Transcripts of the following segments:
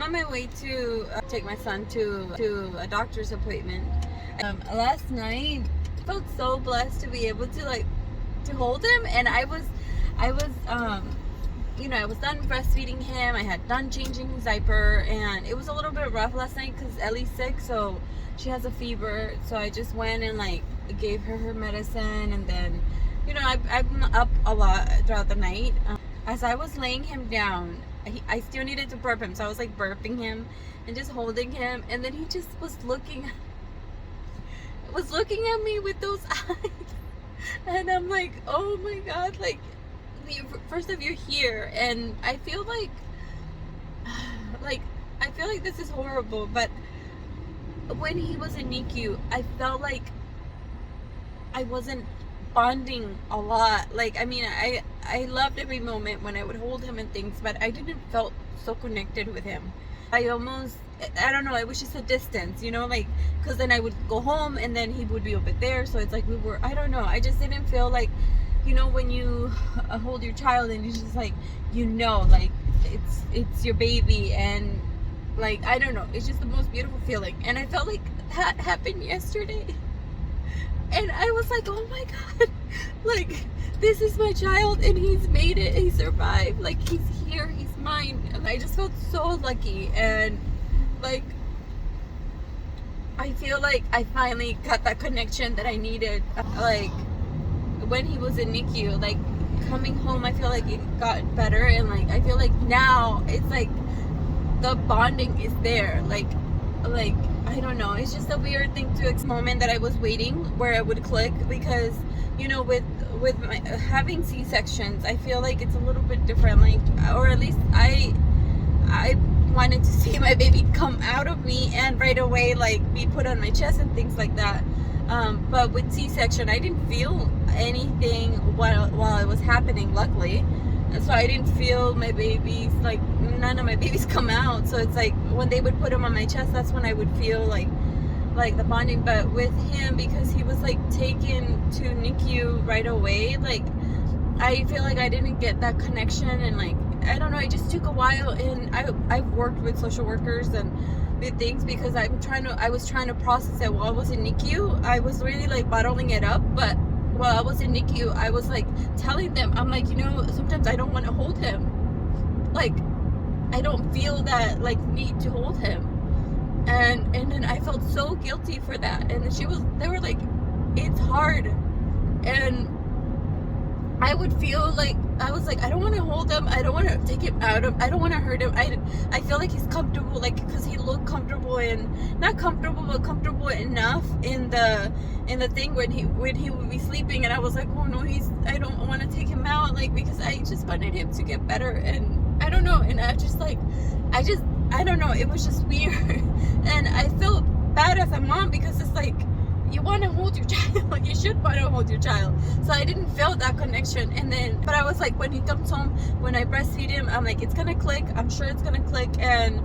on my way to take my son to a doctor's appointment. Last night, I felt so blessed to be able to hold him, and I was I was done breastfeeding him. I had done changing his diaper, and it was a little bit rough last night because Ellie's sick, so she has a fever. So I just went and gave her medicine, and then I've been up a lot throughout the night. As I was laying him down, I still needed to burp him, so I was burping him and just holding him, and then he just was looking at me with those eyes, and I'm like, oh my God, first of you're here, and I feel like this is horrible, but when he was in NICU, I felt like I wasn't bonding a lot. I loved every moment when I would hold him and things, but I didn't felt so connected with him. I don't know, it was just a distance, because then I would go home and then he would be over there, so it's I don't know, I just didn't feel like, when you hold your child and it's just it's your baby, and I don't know, it's just the most beautiful feeling, and I felt like that happened yesterday. And I was like, oh my God, this is my child, and he's made it, he survived, he's here, he's mine. And I just felt so lucky, and I feel like I finally got that connection that I needed. When he was in NICU, coming home, I feel like it got better, and I feel like now it's the bonding is there. I don't know, it's just a weird thing to moment that I was waiting where I would click, because with my having C-sections, I feel like it's a little bit different, or at least I wanted to see my baby come out of me and right away be put on my chest and things like that, but with C-section I didn't feel anything while it was happening, luckily. So I didn't feel my babies, none of my babies come out. So it's when they would put him on my chest, that's when I would feel the bonding. But with him, because he was taken to NICU right away, I feel like I didn't get that connection, and I don't know, it just took a while. And I've worked with social workers and with things, because I was trying to process it while I was in NICU. I was really bottling it up, but while I was in NICU, I was telling them, I'm sometimes I don't want to hold him. I don't feel that need to hold him. And then I felt so guilty for that. And they were it's hard. And I would feel I was I don't want to hold him. I don't want to take him out of, I don't want to hurt him. I feel like he's comfortable, because he looked comfortable, and not comfortable, but comfortable enough in the thing when he would be sleeping. And I was oh no, I don't want to take him out, because I just wanted him to get better. And I don't know, and I don't know, it was just weird. And I felt bad as a mom, because it's you want to hold your child, you should want to hold your child. So I didn't feel that connection. And then, but I was when he comes home, when I breastfeed him, I'm it's gonna click, I'm sure it's gonna click. And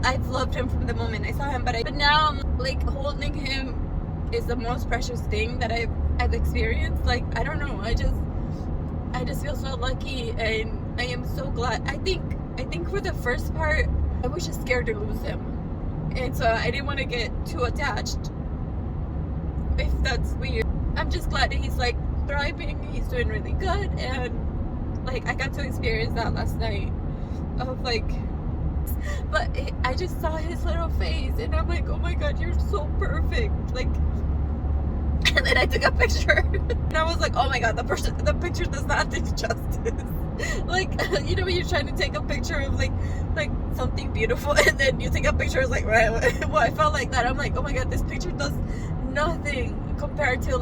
I've loved him from the moment I saw him, but now I'm holding him is the most precious thing that I've experienced. I don't know, I just feel so lucky, and I am so glad. I think for the first part, I was just scared to lose him. And so I didn't want to get too attached, if that's weird. I'm just glad that he's thriving, he's doing really good, and I got to experience that last night of but I just saw his little face, and I'm oh my God, you're so perfect. And then I took a picture, and I was oh my God, the picture does not do justice. When you're trying to take a picture of something beautiful, and then you take a picture, it's right. Well, I felt like that. I'm oh my God, this picture does nothing compared to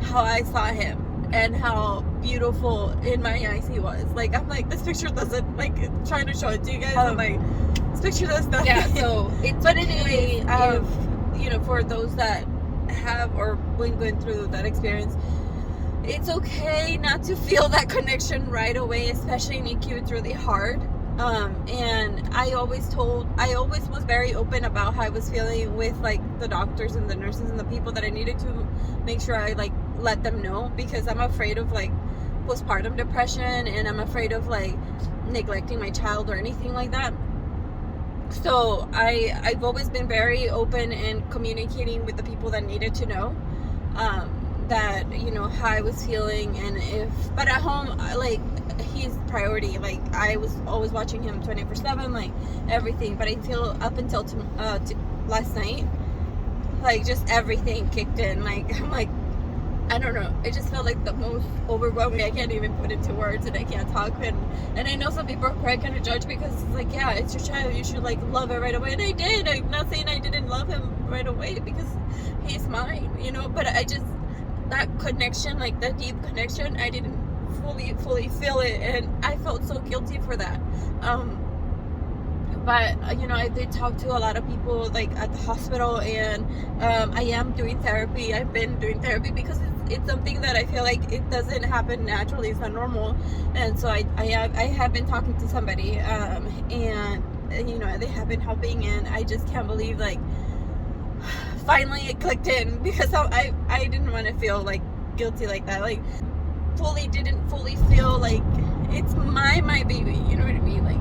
how I saw him and how beautiful in my eyes he was. I'm this picture doesn't, trying to show it to you guys, I'm this picture does nothing. Yeah, so it's, but anyway, for those that have or been going through that experience, it's okay not to feel that connection right away, especially in NICU. It's really hard. And I always was very open about how I was feeling with the doctors and the nurses and the people that I needed to make sure I let them know, because I'm afraid of postpartum depression, and I'm afraid of neglecting my child or anything like that. So I've always been very open in communicating with the people that needed to know, that, you know, how I was feeling. And but at home, like, he's priority. Like, I was always watching him 24/7, like everything. But I feel up until last night, like, just everything kicked in. Like, I'm like, I don't know. It just felt like the most overwhelming. I can't even put into words, and I can't talk. And I know some people are probably going to judge because it's like, yeah, it's your child. You should, like, love it right away. And I did. I'm not saying I didn't love him right away because he's mine, you know. But I just, that connection, like that deep connection, I didn't fully feel it. And I felt so guilty for that. But, you know, I did talk to a lot of people, like, at the hospital, and I am doing therapy. I've been doing therapy because it's something that I feel like it doesn't happen naturally. It's not normal. And so I have been talking to somebody, and, you know, they have been helping, and I just can't believe, like, finally it clicked in, because I didn't want to feel, like, guilty like that. Like, didn't fully feel like it's my baby, you know what I mean? Like,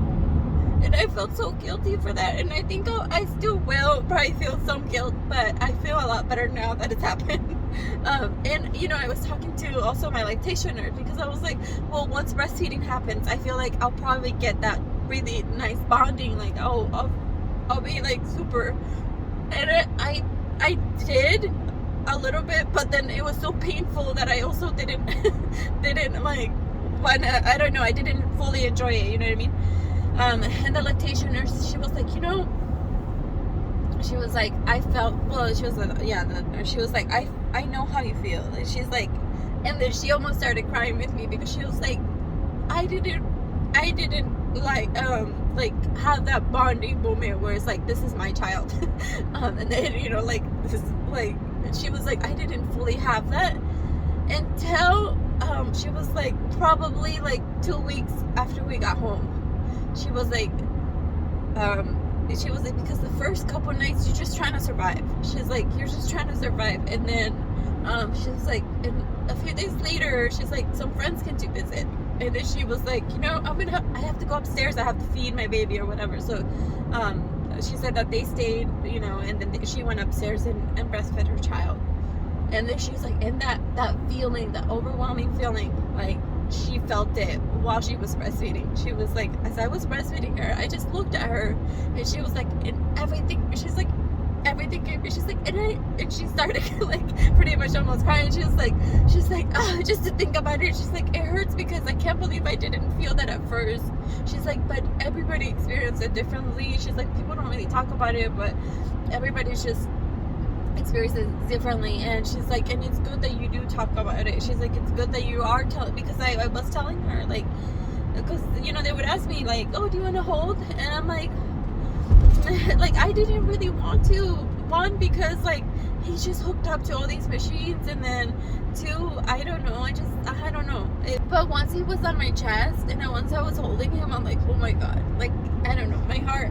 and I felt so guilty for that, and I think I still will probably feel some guilt, but I feel a lot better now that it's happened. And, you know, I was talking to also my lactation nurse, because I was like, well, once breastfeeding happens, I feel like I'll probably get that really nice bonding, like, I'll be, like, super, and I did a little bit, but then it was so painful that I also didn't like, I don't know, I didn't fully enjoy it, you know what I mean? And the lactation nurse, she was like, you know, she was like, I felt, well, she was like, yeah, the nurse, she was like, I know how you feel. And she's like, and then she almost started crying with me, because she was like, I didn't like have that bonding moment where it's like, this is my child. And then, you know, like, this, like, she was like, I didn't fully have that until she was like, probably like 2 weeks after we got home. She was like, because the first couple nights you're just trying to survive. She's like, you're just trying to survive. And then she was like, and a few days later, she's like, some friends came to visit. And then she was like, you know, I have to go upstairs. I have to feed my baby or whatever. So she said that they stayed, you know, and then she went upstairs and breastfed her child. And then she was like, and that feeling, that overwhelming feeling, like, she felt it while she was breastfeeding. She was like, as I was breastfeeding her, I just looked at her, and she was like, and everything, she's like, everything came, she's like, and she started like pretty much almost crying. She's like, oh, just to think about it, she's like, it hurts because I can't believe I didn't feel that at first. She's like, but everybody experienced it differently. She's like, people don't really talk about it, but everybody's just experiences differently. And she's like, and it's good that you do talk about it. She's like, it's good that you are telling, because I was telling her, like, because, you know, they would ask me like, oh, do you want to hold? And I'm like, like, I didn't really want to. One, because like, he's just hooked up to all these machines, and then two, I don't know, I don't know. But once he was on my chest, and then once I was holding him, I'm like, oh my god, like, I don't know, my heart,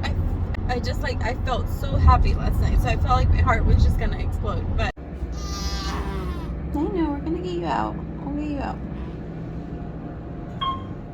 I just, like, I felt so happy last night, so I felt like my heart was just gonna explode. But I know, we're gonna get you out. We'll get you out.